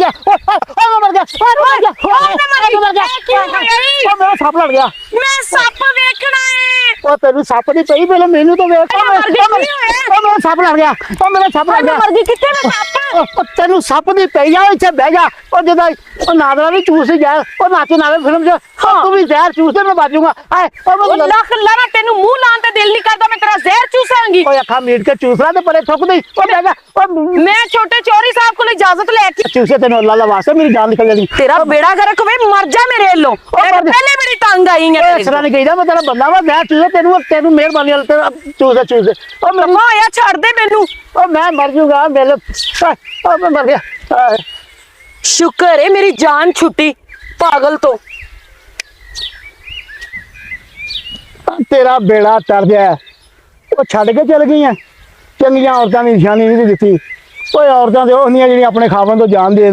गया मैं मर गया मेरा सप लड़ गया मैं सप देखना है ओ तेरी सप नहीं पई पहले मेनू तो वेख मेरा सप लड़ गया मेरा सप लड़ गया मर गई कितने में सप तेन सप नहीं पई जा इत्थे बह जा जो नादरा भी चूस ही जाए नाचे नावे फिल्म तू भी जहर चूस दे मैं बाजूंगा लख लड़ा तेनू मुंह लान ते दिल नहीं करता मैं तेरा जहर चूसांगी अखा मीट के चूस रहा तो परे थुक दी बह जा मैं छोटे चोरी साहब को इजाजत लेके चूसे तेन अल्लाह दा वास्ते मेरी जान निकल जानी तेरा बेड़ा गर्क वे मर जा मेरे लो पहले बड़ी तंग आई है इस तरह नहीं कहीदा मैं तेरा बंदा वा मैं चूसे तेनू मेहरबानी वाल तेरा चूसे होया छड़ दे मैनू मैं मर जूंगा मेरे मैं मर गया शुक्र है मेरी जान छुट्टी पागल तो तेरा बेड़ा तर गया वो छड़ के चल गई चंगियां औरतां दी निशानी नहीं दी ओए औरतां ते ओह नहीं जिहड़ियां अपने खावन तो जान दे